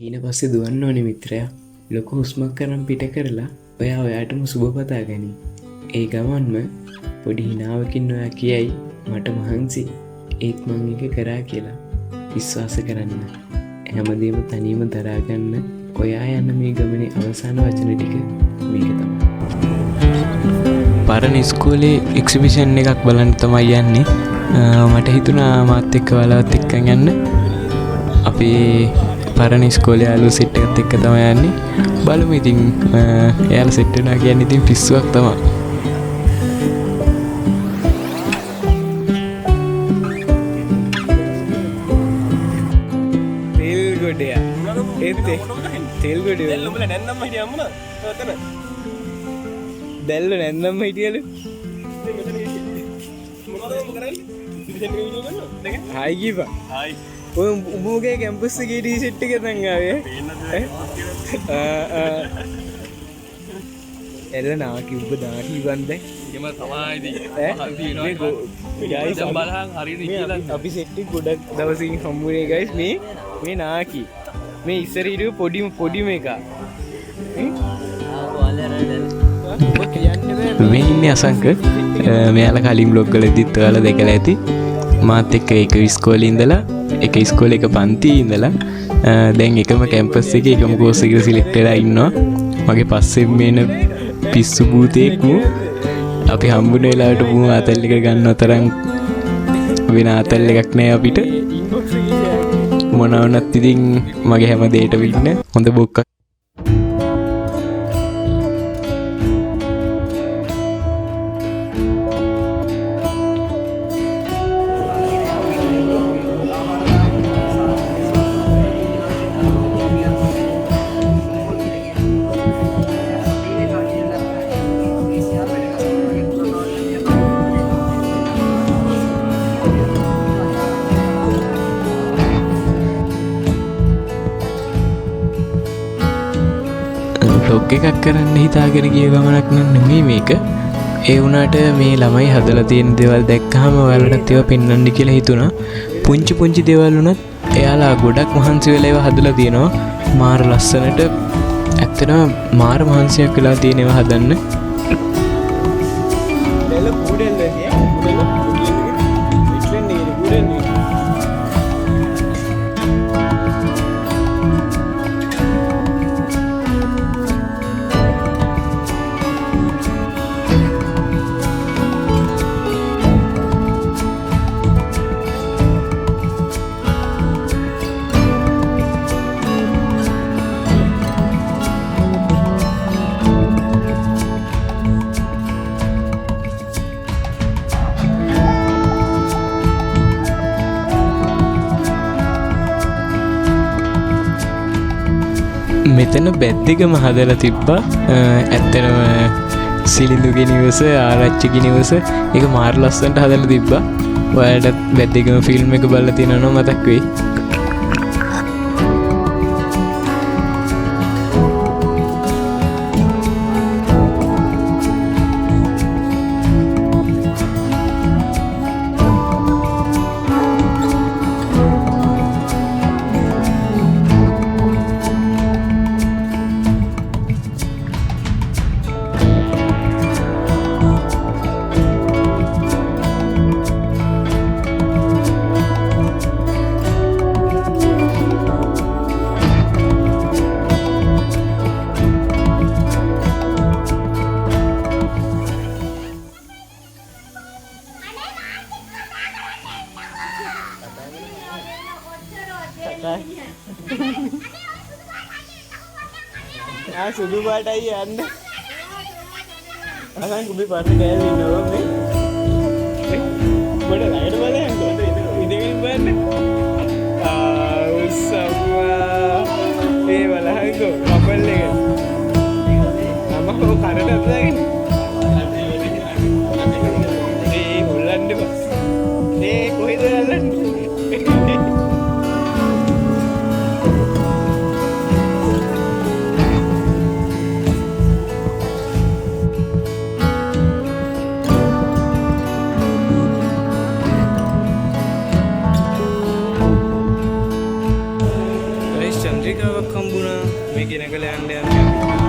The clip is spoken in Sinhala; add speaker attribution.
Speaker 1: ඊට පස්සේ දුවන්න ඕනේ මිත්‍රයා. ලොකු හුස්මක් කරන් පිට කරලා ඔයා ඔයාටම සුබ පතා ගනි. ඒ ගමන්ම පොඩි හිනාවකින් ඔයා කියයි මට මහන්සි ඒත් මම එක කරා කියලා. විශ්වාස කරන්න. හැමදේම තනියම දරාගන්න. ඔයා යන්න මේ ගමනේ අවසාන වචන ටික මේක තමයි.
Speaker 2: පරණ ඉස්කෝලේ එක්සිබිෂන් එකක් බලන්න තමයි යන්නේ. මට හිතුණා මාත් එක්ක ඔයාලවත් එක්කන් යන්න. අපි පරණ ඉස්කෝලේ යාළුවෝ සෙට් එකත් එක්ක තමයි යන්නේ. බලමු ඉතින් එයාලා සෙට් වෙනවා කියන්නේ ඉතින් පිස්සුවක් තමයි.
Speaker 3: තෙල් ගොඩය. තෙල් ගොඩය. දැල්ල උඹලා නැන්දම්ම හිටිය අම්මලා. ඔතන. දැල්ල නැන්දම්ම හිටියලු. හායි කීපා. හායි. ඔය උඹගේ කැම්පස් එකේ ටී-ෂර්ට් එක දැන් ආවේ. එල්ල නාකි උඹ නාකි වන්දේ.
Speaker 4: එහෙම තමයි ඉතින්.
Speaker 3: මේ ගයිස්
Speaker 4: බලහන් හරියට ඉකියලා
Speaker 3: අපි සෙට් එක ගොඩක් දවසින් හම්බුනේ ගයිස් මේ නාකි. මේ ඉස්සර හිටු පොඩිම එක.
Speaker 2: මේ ඉන්නේ අසංක. මෙයාලා කලින් බ්ලොග් වලදීත් ඔයාලා දැකලා ඇති. මාත් එක්ක එක ඉස්කෝලේ ඉඳලා එක ඉස්කෝලේ එක පන්තියේ ඉඳලා දැන් එකම කැම්පස් එකේ එකම කෝස් එකකට සිලෙක්ට් වෙලා ඉන්නවා. මගේ පස්සේ මේන පිස්සු භූතයෙක් අපි හම්බුන වෙලාවට මූ ආතල් එක ගන්න තරම් වෙන ආතල් එකක් නෑ අපිට. මොනවා වුණත් ඉතින් මගේ හැම දෙයකටම ඉන්න හොඳ බොක්කක්. ටොක් එකක් කරන්න හිතාගෙන ගිය ගමනක් නෙමෙයි මේක. ඒ වුණාට මේ ළමයි හදලා තියෙන දේවල් දැක්කහම ඔයාලටත් ඒවා පෙන්වන්න කියලා හිතුණා. පුංචි පුංචි දේවල් වුණත් එයාලා ගොඩක් මහන්සි වෙලා ඒවා හදලා තියෙනවා. මාර ලස්සනට. ඇත්තටම මාර මහන්සියක් වෙලා තියෙන ඒවා හදන්න. මෙතන බැද්දකම හදලා තිබ්බා. ඇත්තටම සිලිඳුගේ නිවස ආරච්චිගේ නිවස ඒක මාර ලස්සනට හදලා තිබ්බා. ඔයාලට බැද්දකම ෆිල්ම් එක බලලා තියෙනවා නම් මතක් වෙයි.
Speaker 3: සුදු පාටයි යන්න. අසං කුඹි පාට ගෑවේ ඉන්නවා මේ. බඩ ලයිට් බලයන් ඉඳගෙන බලන්න. උස්සම්මා. ඒ බලහංගෝ කපල් එක. අම්මා කො කරට අතගෙන. ඒ හොල්ලන්න බා. ඒ කොහෙද යන්නේ? වාසනාවක් හම්බුණා මේ ගෙනගල යන්න යන්න